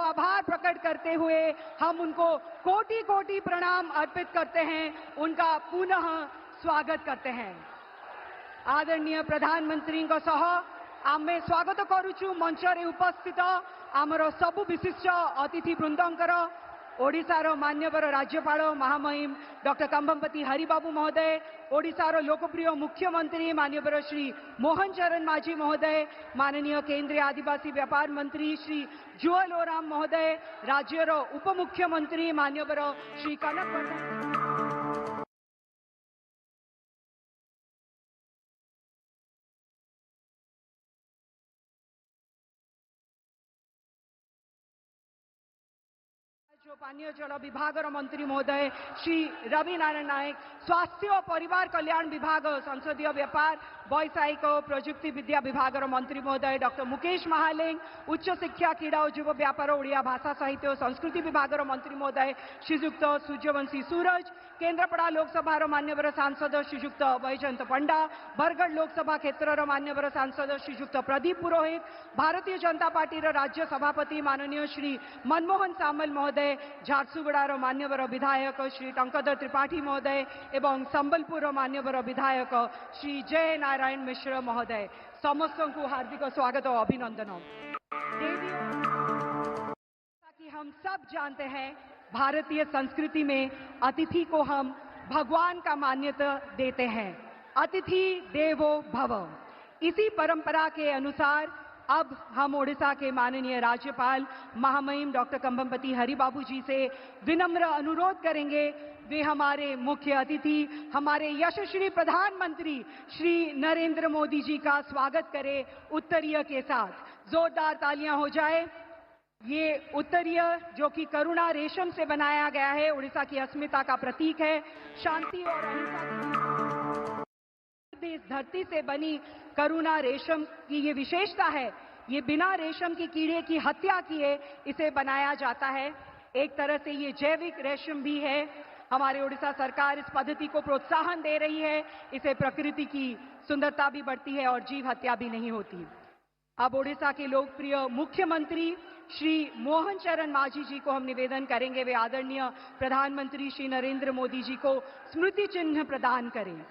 आभार प्रकट करते हुए हम उनको कोटि कोटि प्रणाम अर्पित करते हैं, उनका पुनः स्वागत करते हैं। आदरणीय प्रधानमंत्री सह आमे स्वागत करुचु मंच रे उपस्थित आमर सबु विशिष्ट अतिथि वृंदंकर ओडिशार मान्यवर राज्यपाल महामहिम डॉक्टर कंभमपति हरिबाबू महोदय, ओडिशार लोकप्रिय मुख्यमंत्री मान्यवर श्री मोहन चरण माझी महोदय, माननीय केंद्रीय आदिवासी व्यापार मंत्री श्री जुएल ओराम महोदय, राज्यर उपमुख्यमंत्री मान्यवर श्री कनक वर्धन पानीय जल विभाग मंत्री महोदय श्री रवि नारायण नायक, स्वास्थ्य और परिवार कल्याण विभाग संसदीय व्यापार वैषयिक प्रजुक्ति विद्या विभाग मंत्री महोदय डॉक्टर मुकेश महालेंग, उच्च शिक्षा क्रीड़ा और युव व्यापार ओडिया भाषा साहित्य और संस्कृति विभाग मंत्री महोदय श्रीजुक्त सूर्यवंशी सूरज, केन्द्रापड़ा लोकसभा मान्यवर सांसद श्रीजुक्त वैजयंत पंडा, बरगढ़ लोकसभा क्षेत्र मान्यवर सांसद श्रीजुक्त प्रदीप पुरोहित, भारतीय जनता पार्टी राज्य सभापति माननीय श्री मनमोहन सामल महोदय, झारसुगुड़ार मान्यवर विधायक श्री टंकधर त्रिपाठी महोदय एवं संबलपुर मान्यवर विधायक श्री जय नारायण मिश्र महोदय, समस्त को हार्दिक स्वागत और अभिनंदन। कि हम सब जानते हैं भारतीय संस्कृति में अतिथि को हम भगवान का मान्यता देते हैं, अतिथि देवो भव। इसी परंपरा के अनुसार अब हम ओडिशा के माननीय राज्यपाल महामहिम डॉक्टर कंभमपति हरिबाबू जी से विनम्र अनुरोध करेंगे, वे हमारे मुख्य अतिथि हमारे यशस्वी प्रधानमंत्री श्री नरेंद्र मोदी जी का स्वागत करें उत्तरीय के साथ। जोरदार तालियां हो जाए। ये उत्तरीय जो कि करुणा रेशम से बनाया गया है, ओडिशा की अस्मिता का प्रतीक है। शांति और अहिंसा इस धरती से बनी करुणा रेशम की ये विशेषता है, ये बिना रेशम की कीड़े की हत्या किए इसे बनाया जाता है। एक तरह से ये जैविक रेशम भी है। हमारे ओडिशा सरकार इस पद्धति को प्रोत्साहन दे रही है, इससे प्रकृति की सुंदरता भी बढ़ती है और जीव हत्या भी नहीं होती। अब ओडिशा के लोकप्रिय मुख्यमंत्री श्री मोहन चरण माझी जी को हम निवेदन करेंगे, वे आदरणीय प्रधानमंत्री श्री नरेंद्र मोदी जी को स्मृति चिन्ह प्रदान करें।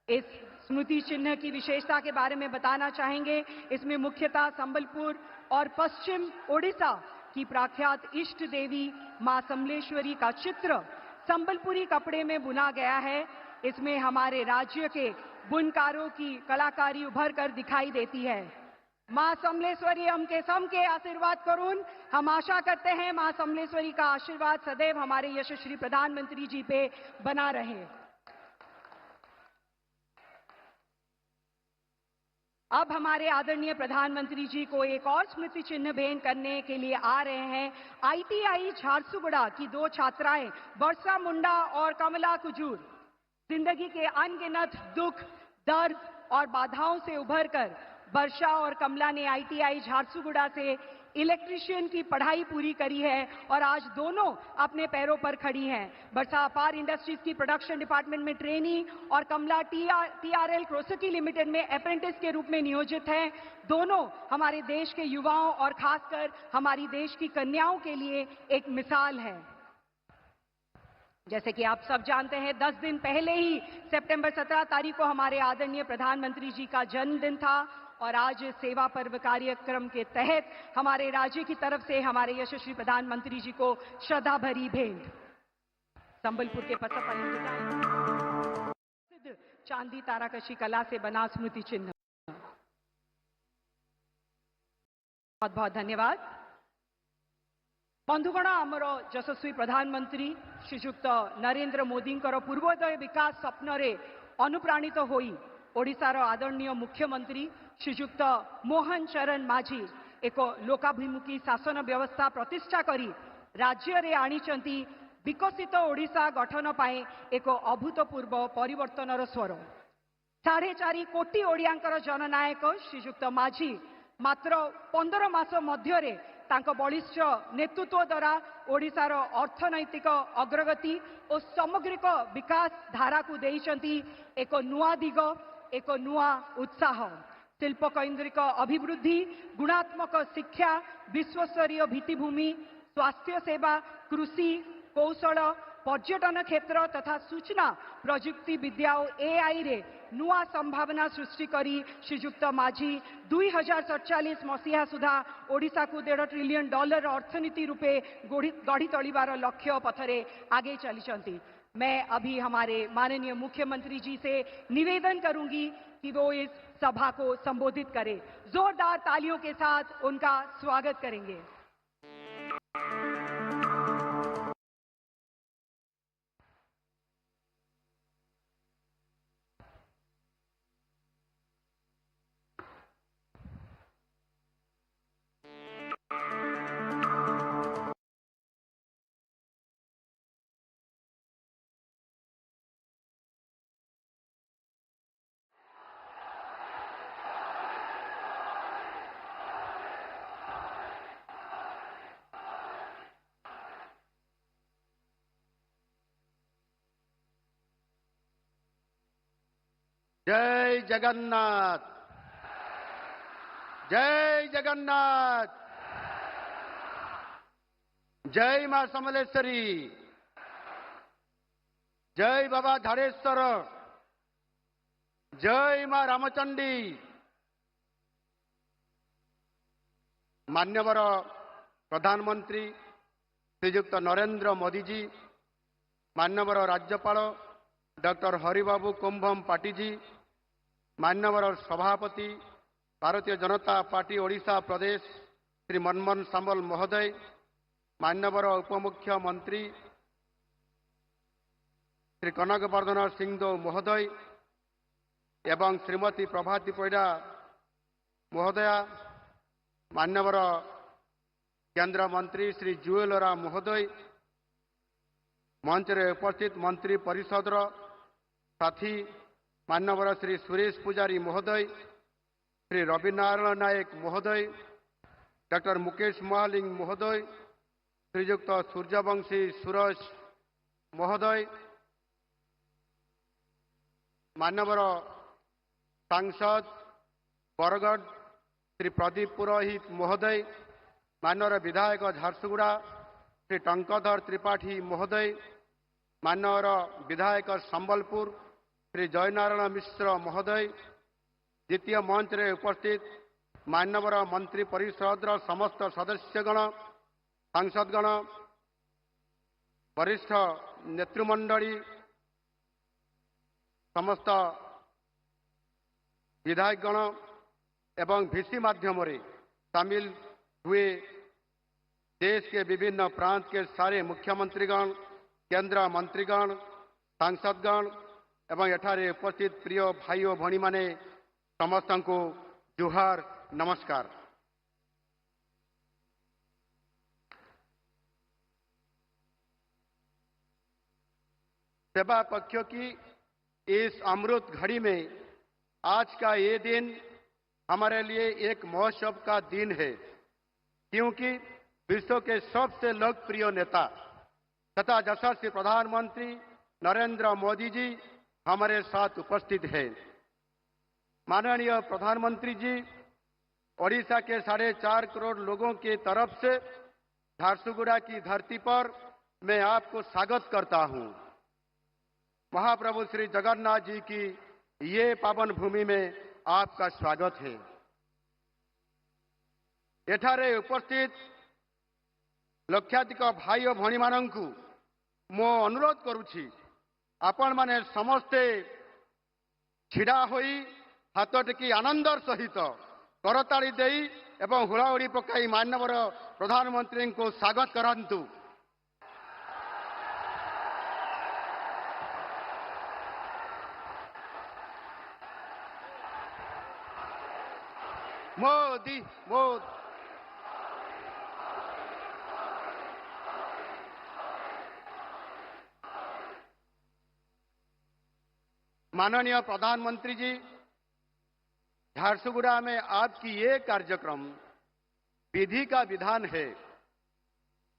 इस स्मृति चिन्ह की विशेषता के बारे में बताना चाहेंगे। इसमें मुख्यतः संबलपुर और पश्चिम ओडिशा की प्रख्यात इष्ट देवी मां समलेश्वरी का चित्र संबलपुरी कपड़े में बुना गया है। इसमें हमारे राज्य के बुनकारों की कलाकारी उभर कर दिखाई देती है। मां समलेश्वरी हमके सबके आशीर्वाद करुन। हम आशा करते हैं मां समलेश्वरी का आशीर्वाद सदैव हमारे यशस्वी प्रधानमंत्री जी पे बना रहे। अब हमारे आदरणीय प्रधानमंत्री जी को एक और स्मृति चिन्ह भेंट करने के लिए आ रहे हैं। आईटीआई झारसुगुड़ा की दो छात्राएं वर्षा मुंडा और कमला कुजूर जिंदगी के अनगिनत दुख, दर्द और बाधाओं से उभरकर वर्षा और कमला ने आईटीआई झारसुगुड़ा से इलेक्ट्रीशियन की पढ़ाई पूरी करी है और आज दोनों अपने पैरों पर खड़ी हैं। वर्षा अपार इंडस्ट्रीज की प्रोडक्शन डिपार्टमेंट में ट्रेनी और कमला टीआरएल क्रोसिटी लिमिटेड में अप्रेंटिस के रूप में नियोजित हैं। दोनों हमारे देश के युवाओं और खासकर हमारी देश की कन्याओं के लिए एक मिसाल है। जैसे कि आप सब जानते हैं, 10 दिन पहले ही सितंबर 17 तारीख को हमारे आदरणीय प्रधानमंत्री जी का जन्मदिन था और आज सेवा पर्व कार्यक्रम के तहत हमारे राज्य की तरफ से हमारे यशस्वी प्रधानमंत्री जी को श्रद्धा भरी भेंट। संबलपुर के पसपा प्रसिद्ध चांदी ताराकशी कला से बना स्मृति चिन्ह। बहुत बहुत धन्यवाद। बंधुगण, आमर यशस्वी प्रधानमंत्री श्रीजुक्त नरेंद्र मोदी पूर्वोदय विकास स्वप्न रे अनुप्राणित होई ओडिशार आदरणीय मुख्यमंत्री श्रीजुक्त मोहन चरण माझी एक लोकाभिमुखी शासन व्यवस्था प्रतिष्ठा करी राज्य रे आनिचंती विकसित ओडिशा गठन पाए एक अभूतपूर्व परिवर्तनर स्वर। 4.5 कोटी ओडियांकर जननायक श्रीजुक्त माझी मात्र 15 मास मध्यरे तांको बलिष्ठ नेतृत्व द्वारा ओडिशार अर्थनैतिक अग्रगति और सामग्रिक विकास धारा को देइचंती एक नुआ दिग, एक नुआ उत्साह। शिल्प केन्द्रिक अभिवृद्धि, गुणात्मक शिक्षा, विश्वस्तरीय भित्तिभूमि, स्वास्थ्य सेवा, कृषि, कौशल, पर्यटन क्षेत्र तथा सूचना प्रजुक्ति विद्या और एआई रे नुआ संभावना सृष्टि करी श्रीजुक्त माझी 2047 मसीहा सुधा ओडिशा को $1.5 ट्रिलियन अर्थनीति रूपे गढ़ी तोलिबार लक्ष्य पथरे आगे चली। मैं अभी हमारे माननीय मुख्यमंत्री जी से निवेदन करूंगी कि वो इस सभा को संबोधित करें। जोरदार तालियों के साथ उनका स्वागत करेंगे। जय जगन्नाथ, जय जगन्नाथ, जय मां समलेश्वरी, जय बाबा धारेश्वर, जय मां रामचंडी। मान्यवर प्रधानमंत्री श्रीजुक्त नरेंद्र मोदी जी, मान्यवर राज्यपाल डॉक्टर हरिबाबू कुंभम पाटी जी, मान्यवर सभापति भारतीय जनता पार्टी ओडिशा प्रदेश श्री मनमोहन सामल महोदय, मान्यवर उपमुख्यमंत्री श्री कनकवर्धन सिंहदेव महोदय एवं श्रीमती प्रभाती परिडा महोदया, मान्यवर केंद्र मंत्री श्री जुएल राम महोदय, मंच रे उपस्थित मंत्री परिषद साथी मान्यवर श्री सुरेश पुजारी महोदय, श्री रविनारायण नायक महोदय, डॉक्टर मुकेश महालिंग महोदय, श्रीजुक्त सूर्यवंशी सुरेश महोदय, मान्यवर सांसद बरगढ़ श्री प्रदीप पुरोहित महोदय, मान्यवर विधायक झारसुगुड़ा श्री टंकधर त्रिपाठी महोदय, मान्यवर विधायक संबलपुर श्री जयनारायण मिश्र महोदय, द्वितीय मंच रे उपस्थित मान्यवर मंत्री परिषद समस्त सदस्यगण, सांसदगण, वरिष्ठ नेतृमंडली, समस्त विधायकगण एवं भिसी माध्यम शामिल हुए देश के विभिन्न प्रांत के सारे मुख्यमंत्रीगण, केंद्र मंत्रीगण, सांसदगण एवं एठारे उपस्थित प्रिय भाई और भणी माने समस्त को जुहार नमस्कार। सेवा पक्षों की इस अमृत घड़ी में आज का ये दिन हमारे लिए एक महोत्सव का दिन है, क्योंकि विश्व के सबसे लोकप्रिय नेता तथा यशस्वी प्रधानमंत्री नरेंद्र मोदी जी हमारे साथ उपस्थित है। माननीय प्रधानमंत्री जी, ओडिशा के 4.5 करोड़ लोगों की तरफ से झारसुगुड़ा की धरती पर मैं आपको स्वागत करता हूं। महाप्रभु श्री जगन्नाथ जी की ये पावन भूमि में आपका स्वागत है। एठारे उपस्थित लक्षाधिक भाई और भणी मानंकु मो अनुरोध करुछि, आपण माने समस्ते छिड़ा होई हाथ टेकी आनंदर सहित करताड़ी देई एवं हुड़ाहुड़ी पकाई मान्यवर प्रधानमंत्री को स्वागत करंतु। मोदी मोदी माननीय प्रधानमंत्री जी, झारसुगुड़ा में आपकी ये कार्यक्रम विधि का विधान है,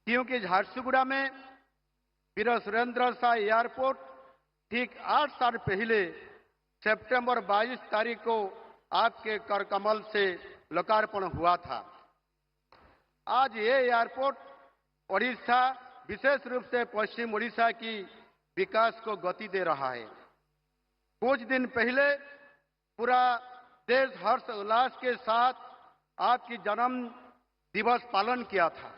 क्योंकि झारसुगुड़ा में वीर सुरेंद्र शाह एयरपोर्ट ठीक 8 साल पहले सितंबर 22 तारीख को आपके कर कमल से लोकार्पण हुआ था। आज ये एयरपोर्ट ओडिशा, विशेष रूप से पश्चिम ओडिशा की विकास को गति दे रहा है। कुछ दिन पहले पूरा देश हर्ष उल्लास के साथ आपकी जन्म दिवस पालन किया था।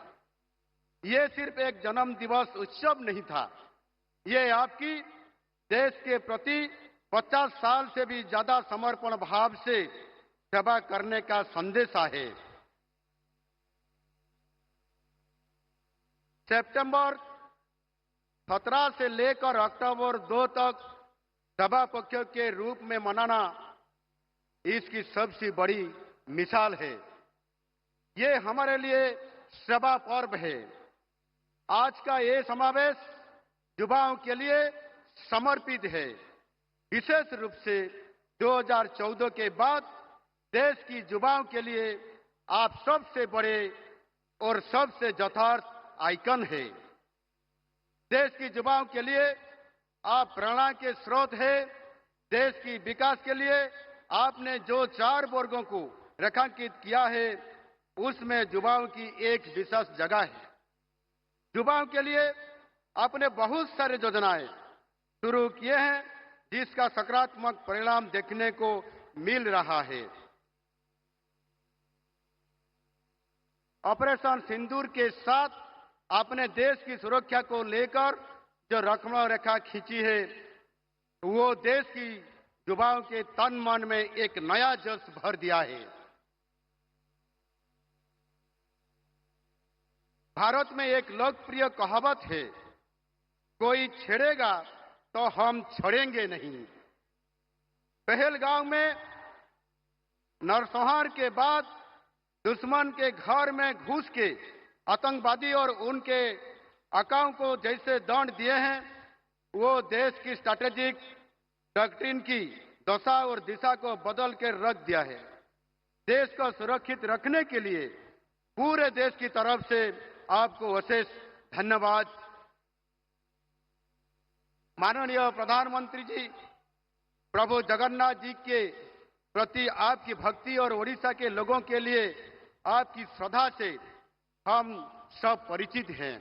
ये सिर्फ एक जन्म दिवस उत्सव नहीं था, ये आपकी देश के प्रति 50 साल से भी ज्यादा समर्पण भाव से सेवा करने का संदेश है। सितंबर 17 से लेकर अक्टूबर 2 तक सभा पक्ष के रूप में मनाना इसकी सबसे बड़ी मिसाल है। ये हमारे लिए सभा पर्व है। आज का ये समावेश युवाओं के लिए समर्पित है। विशेष रूप से 2014 के बाद देश की युवाओं के लिए आप सबसे बड़े और सबसे यथार्थ आइकन है। देश की युवाओं के लिए आप प्रेरणा के स्रोत है। देश की विकास के लिए आपने जो 4 वर्गों को रेखांकित किया है, उसमें युवाओं की एक विशेष जगह है। युवाओं के लिए आपने बहुत सारे योजनाएं शुरू किए हैं, जिसका सकारात्मक परिणाम देखने को मिल रहा है। ऑपरेशन सिंदूर के साथ आपने देश की सुरक्षा को लेकर जो रखमा रेखा खींची है, वो देश की युवाओं के तन मन में एक नया जोश भर दिया है। भारत में एक लोकप्रिय कहावत है, कोई छेड़ेगा तो हम छोड़ेंगे नहीं। पहलगांव में नरसंहार के बाद दुश्मन के घर में घुस के आतंकवादी और उनके अकाओं को जैसे दंड दिए हैं, वो देश की स्ट्रैटेजिक डॉक्ट्रिन की दशा और दिशा को बदल के रख दिया है। देश को सुरक्षित रखने के लिए पूरे देश की तरफ से आपको अशेष धन्यवाद। माननीय प्रधानमंत्री जी, प्रभु जगन्नाथ जी के प्रति आपकी भक्ति और ओडिशा के लोगों के लिए आपकी श्रद्धा से हम सब परिचित हैं।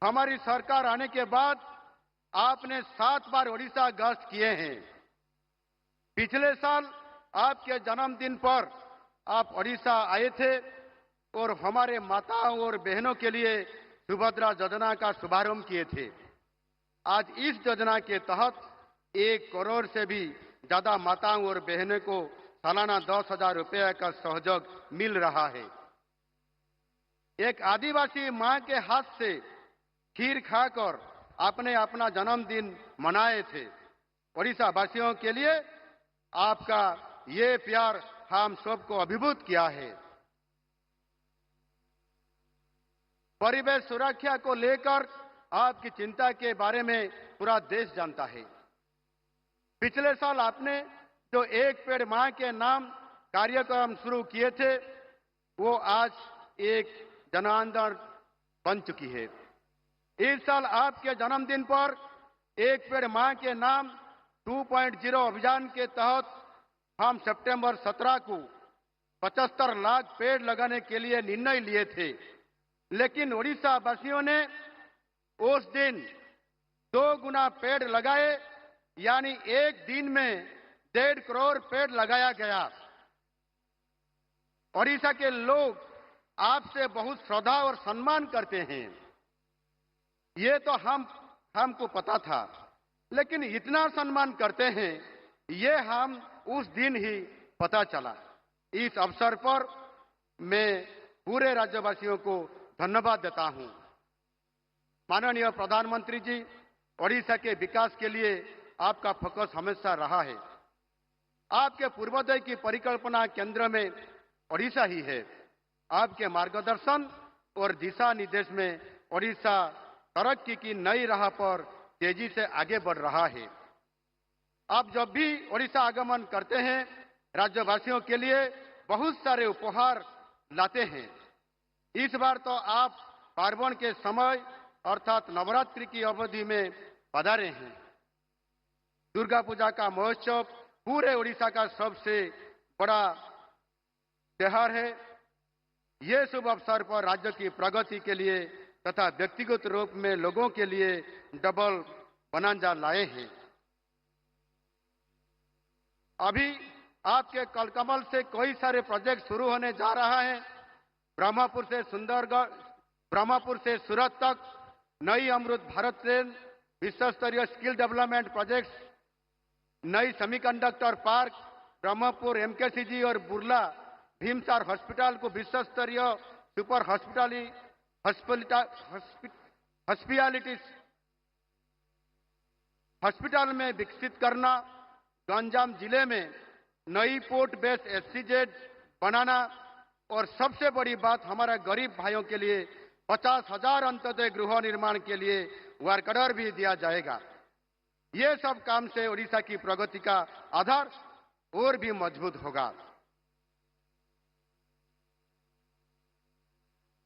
हमारी सरकार आने के बाद आपने 7 बार ओडिशा गश्त किए हैं। पिछले साल आपके जन्मदिन पर आप ओडिशा आए थे और हमारे माताओं और बहनों के लिए सुभद्रा योजना का शुभारंभ किए थे। आज इस योजना के तहत 1 करोड़ से भी ज्यादा माताओं और बहनों को सालाना 10,000 रुपये का सहयोग मिल रहा है। एक आदिवासी मां के हाथ से खीर खाकर आपने अपना जन्मदिन मनाए थे। ओडिशा वासियों के लिए आपका ये प्यार हम सबको अभिभूत किया है। परिवेश सुरक्षा को लेकर आपकी चिंता के बारे में पूरा देश जानता है। पिछले साल आपने जो 1 पेड़ मां के नाम कार्यक्रम शुरू किए थे, वो आज एक जन आंदोलन बन चुकी है। इस साल आपके जन्मदिन पर 1 पेड़ मां के नाम 2.0 अभियान के तहत हम सितंबर 17 को 75 लाख पेड़ लगाने के लिए निर्णय लिए थे, लेकिन ओडिशा वासियों ने उस दिन 2 गुना पेड़ लगाए, यानी एक दिन में 1.5 करोड़ पेड़ लगाया गया। ओडिशा के लोग आपसे बहुत श्रद्धा और सम्मान करते हैं। ये तो हमको पता था, लेकिन इतना सम्मान करते हैं ये हम उस दिन ही पता चला। इस अवसर पर मैं पूरे राज्यवासियों को धन्यवाद देता हूं। माननीय प्रधानमंत्री जी, ओडिशा के विकास के लिए आपका फोकस हमेशा रहा है। आपके पूर्वोदय की परिकल्पना केंद्र में ओडिशा ही है। आपके मार्गदर्शन और दिशा निर्देश में ओडिशा तरक्की की नई राह पर तेजी से आगे बढ़ रहा है। आप जब भी ओडिशा आगमन करते हैं, राज्यवासियों के लिए बहुत सारे उपहार लाते हैं। इस बार तो आप पार्वण के समय अर्थात नवरात्रि की अवधि में पधारे हैं। दुर्गा पूजा का महोत्सव पूरे ओडिशा का सबसे बड़ा त्योहार है। ये शुभ अवसर पर राज्य की प्रगति के लिए तथा व्यक्तिगत रूप में लोगों के लिए डबल बनांजा लाए हैं। अभी आपके कलकमल से कई सारे प्रोजेक्ट शुरू होने जा रहा है। ब्रह्मपुर से सुंदरगढ़, ब्रह्मपुर से सूरत तक नई अमृत भारत ट्रेन, विश्व स्तरीय स्किल डेवलपमेंट प्रोजेक्ट्स, नई सेमीकंडक्टर पार्क, ब्रह्मपुर एमकेसीजी और बुर्ला भीमसार हॉस्पिटल को विश्व स्तरीय सुपर हॉस्पिटल में विकसित करना, गंजाम जिले में नई पोर्ट बेस्ड एससीजेड बनाना और सबसे बड़ी बात हमारे गरीब भाइयों के लिए 50,000 अंत्योदय गृह निर्माण के लिए वर्क ऑर्डर भी दिया जाएगा। ये सब काम से ओडिशा की प्रगति का आधार और भी मजबूत होगा।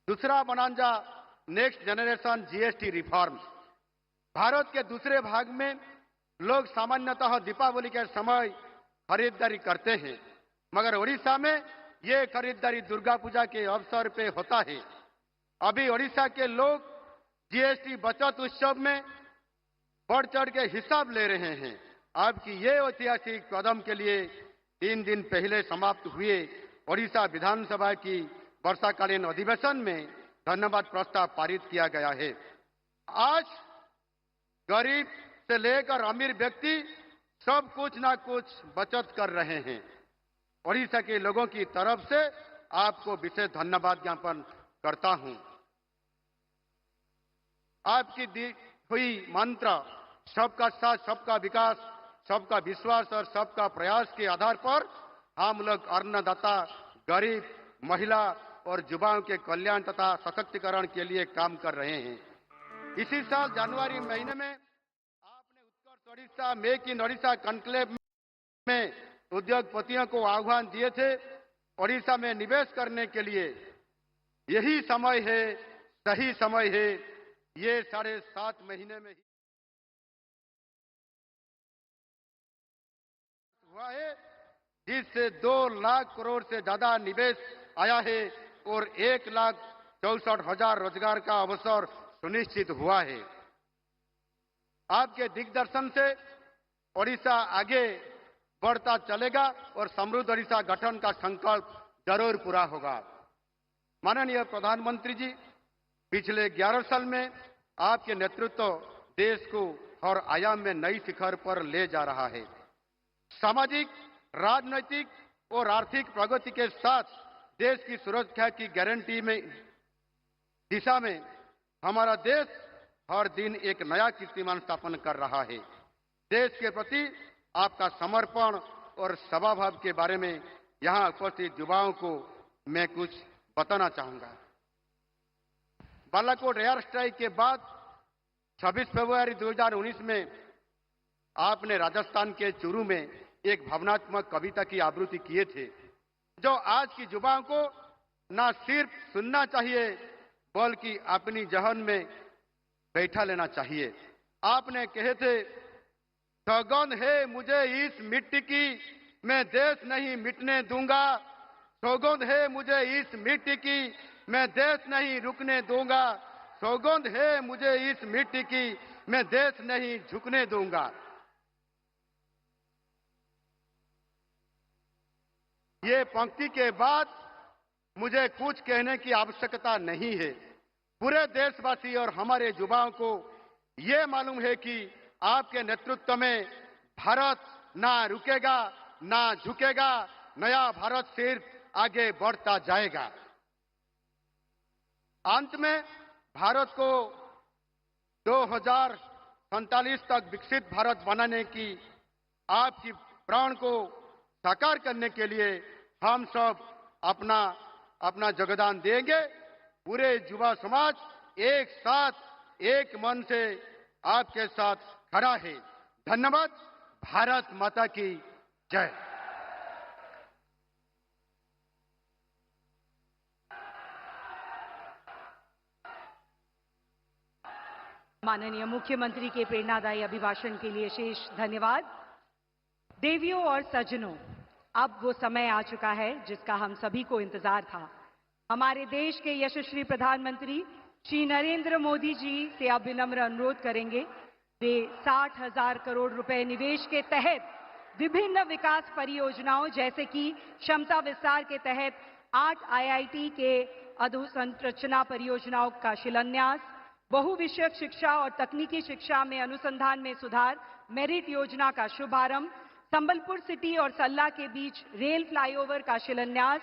दूसरा bonanza next generation GST reforms. Bharat के दूसरे भाग में लोग सामान्यतः दीपावली के समय खरीदारी करते हैं, मगर ओडिशा में ये खरीदारी दुर्गा पूजा के अवसर पे होता है। अभी ओडिशा के लोग जीएसटी बचत उत्सव में बढ़ चढ़ के हिसाब ले रहे हैं। आपकी ये ऐतिहासिक कदम के लिए 3 दिन पहले समाप्त हुए ओडिशा विधानसभा की वर्षाकालीन अधिवेशन में धन्यवाद प्रस्ताव पारित किया गया है। आज गरीब से लेकर अमीर व्यक्ति सब कुछ ना कुछ बचत कर रहे हैं। ओडिशा के लोगों की तरफ से आपको विशेष धन्यवाद ज्ञापन करता हूं। आपकी दी हुई मंत्र सबका साथ, सबका विकास, सबका विश्वास और सबका प्रयास के आधार पर हम लोग अन्नदाता, गरीब, महिला और युवाओं के कल्याण तथा सशक्तिकरण के लिए काम कर रहे हैं। इसी साल जनवरी महीने में आपने Utkarsh Odisha make in Odisha conclave में उद्योगपतियों को आह्वान दिए थे। ओडिशा में निवेश करने के लिए यही समय है, सही समय है। ये 7.5 महीने में ही हुआ है, जिससे 2 लाख करोड़ से ज्यादा निवेश आया है और 1,64,000 रोजगार का अवसर सुनिश्चित हुआ है। आपके दिग्दर्शन से ओडिशा आगे बढ़ता चलेगा और समृद्ध ओडिशा गठन का संकल्प जरूर पूरा होगा। माननीय प्रधानमंत्री जी, पिछले 11 साल में आपके नेतृत्व देश को हर आयाम में नई शिखर पर ले जा रहा है। सामाजिक, राजनैतिक और आर्थिक प्रगति के साथ देश की सुरक्षा की गारंटी में दिशा में हमारा देश हर दिन एक नया कीर्तिमान स्थापन कर रहा है। देश के प्रति आपका समर्पण और सेवाभाव के बारे में यहां उपस्थित युवाओं को मैं कुछ बताना चाहूंगा। बालाकोट एयर स्ट्राइक के बाद 26 फरवरी 2019 में आपने राजस्थान के चूरू में एक भावनात्मक कविता की आवृत्ति किए थे, जो आज की युवाओं को न सिर्फ सुनना चाहिए बल्कि अपनी जहन में बैठा लेना चाहिए। आपने कहे थे, सौगंध है मुझे इस मिट्टी की, मैं देश नहीं मिटने दूंगा। सौगंध है मुझे इस मिट्टी की, मैं देश नहीं रुकने दूंगा। सौगंध है मुझे इस मिट्टी की, मैं देश नहीं झुकने दूंगा। ये पंक्ति के बाद मुझे कुछ कहने की आवश्यकता नहीं है। पूरे देशवासी और हमारे युवाओं को ये मालूम है कि आपके नेतृत्व में भारत ना रुकेगा, ना झुकेगा। नया भारत सिर्फ आगे बढ़ता जाएगा। अंत में भारत को 2047 तक विकसित भारत बनाने की आपकी प्रण को साकार करने के लिए हम सब अपना योगदान देंगे। पूरे युवा समाज एक साथ एक मन से आपके साथ खड़ा है। धन्यवाद। भारत माता की जय। माननीय मुख्यमंत्री के प्रेरणादायी अभिभाषण के लिए शेष धन्यवाद। देवियों और सज्जनों, अब वो समय आ चुका है जिसका हम सभी को इंतजार था। हमारे देश के यशस्वी प्रधानमंत्री श्री नरेंद्र मोदी जी से अब विनम्र अनुरोध करेंगे। वे 60,000 करोड़ रुपए निवेश के तहत विभिन्न विकास परियोजनाओं जैसे कि क्षमता विस्तार के तहत 8 आईआईटी के अधोसंरचना परियोजनाओं का शिलान्यास, बहुविषयक शिक्षा और तकनीकी शिक्षा में अनुसंधान में सुधार मेरिट योजना का शुभारंभ, संबलपुर सिटी और सल्ला के बीच रेल फ्लाईओवर का शिलान्यास,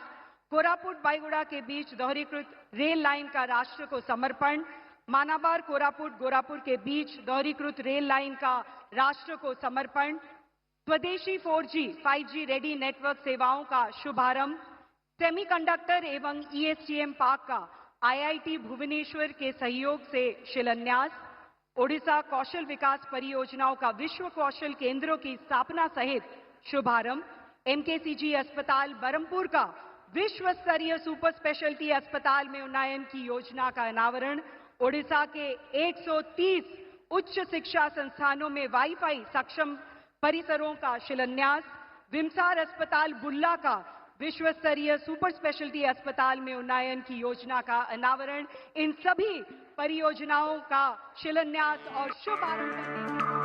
कोरापुट बाईगुड़ा के बीच दोहरीकृत रेल लाइन का राष्ट्र को समर्पण, मानाबार कोरापुट गोरापुर के बीच दोहरीकृत रेल लाइन का राष्ट्र को समर्पण, स्वदेशी 4G 5G रेडी नेटवर्क सेवाओं का शुभारंभ, सेमीकंडक्टर एवं ईएसटीएम पार्क का आईआईटी भुवनेश्वर के सहयोग से शिलान्यास, ओडिशा कौशल विकास परियोजनाओं का विश्व कौशल केंद्रों की स्थापना सहित शुभारंभ, एमकेसीजी अस्पताल बरमपुर का विश्व स्तरीय सुपर स्पेशलिटी अस्पताल में उन्नयन की योजना का अनावरण, ओडिशा के 130 उच्च शिक्षा संस्थानों में वाईफाई सक्षम परिसरों का शिलान्यास, विमसार अस्पताल बुल्ला का विश्व स्तरीय सुपर स्पेशलिटी अस्पताल में उन्नयन की योजना का अनावरण, इन सभी परियोजनाओं का शिलान्यास और शुभारंभ करने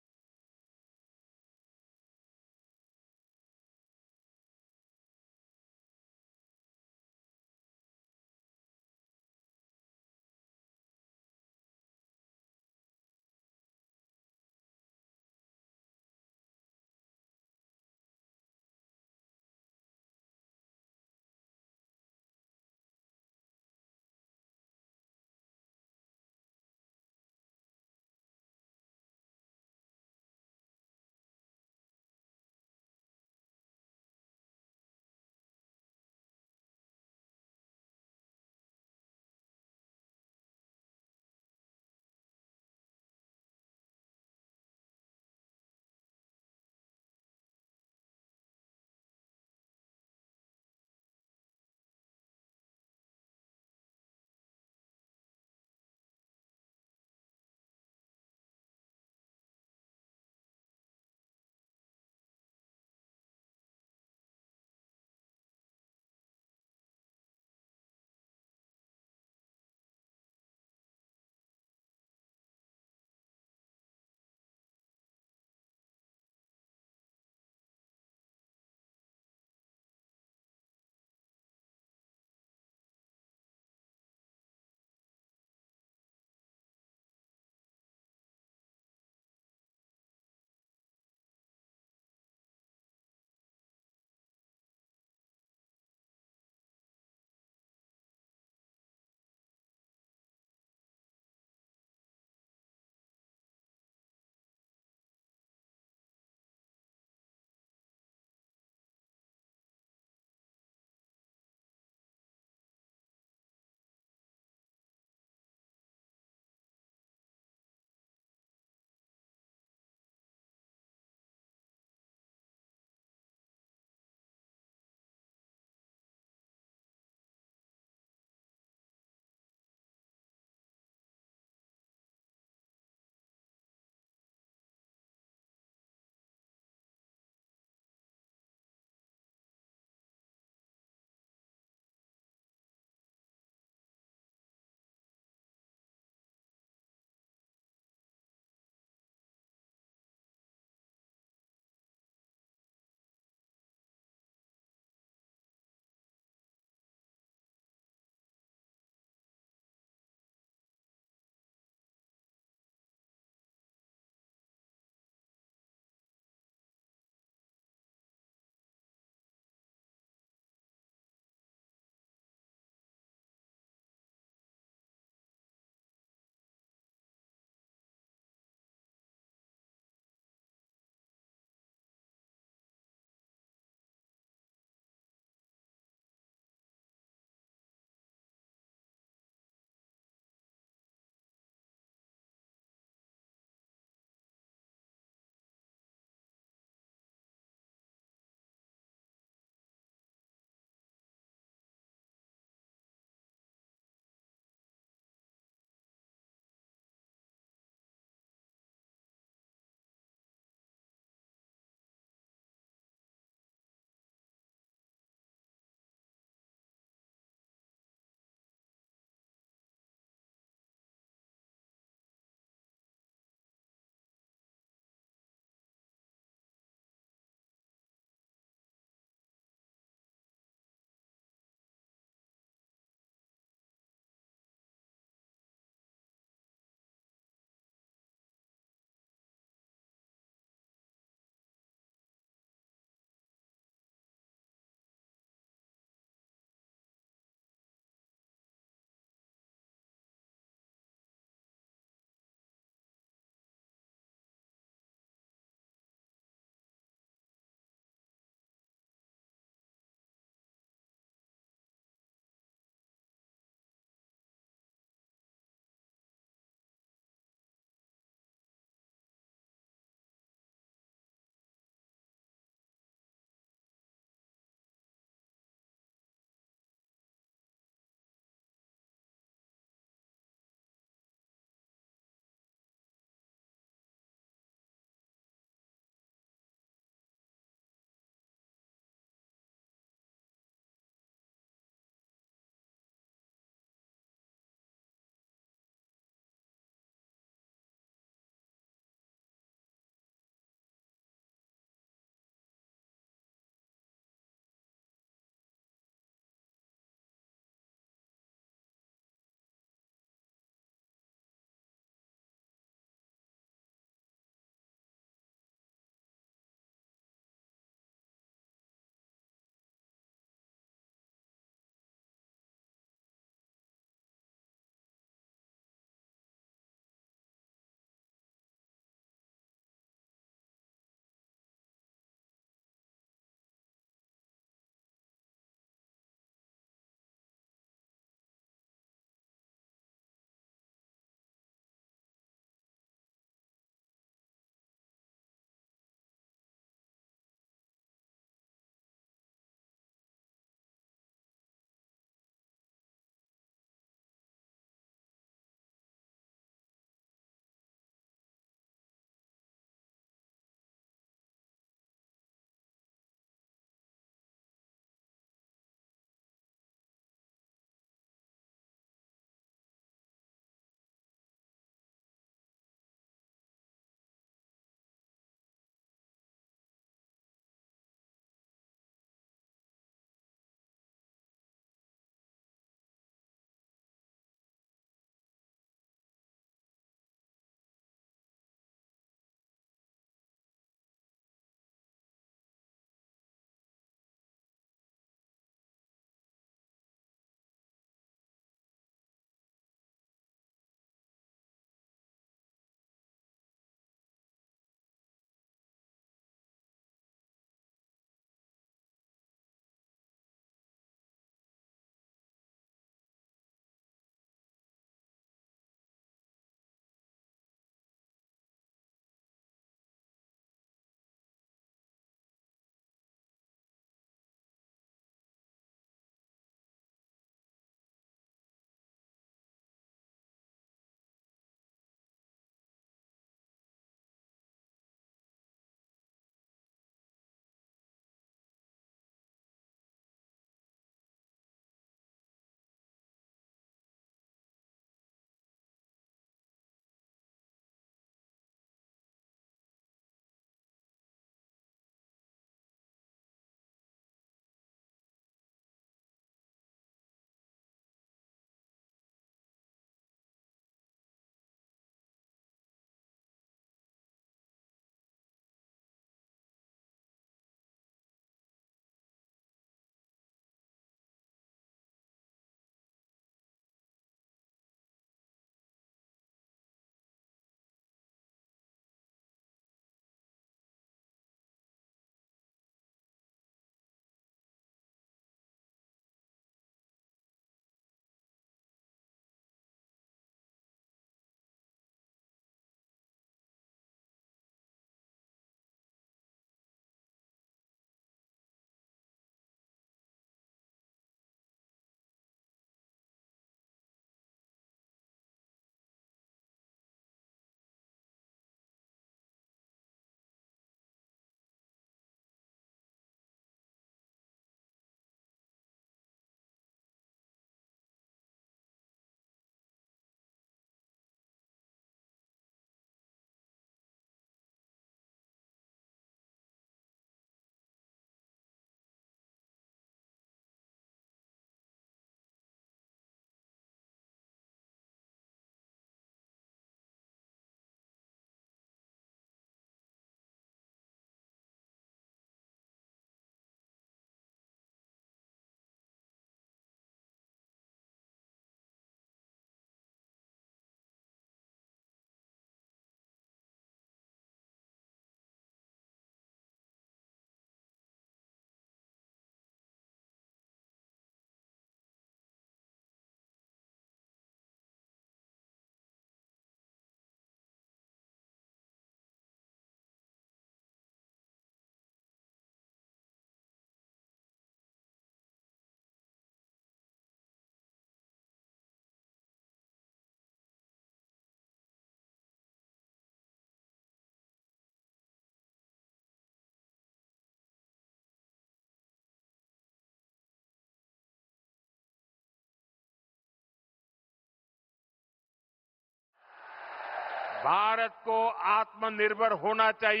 भारत को आत्मनिर्भर होना चाहिए।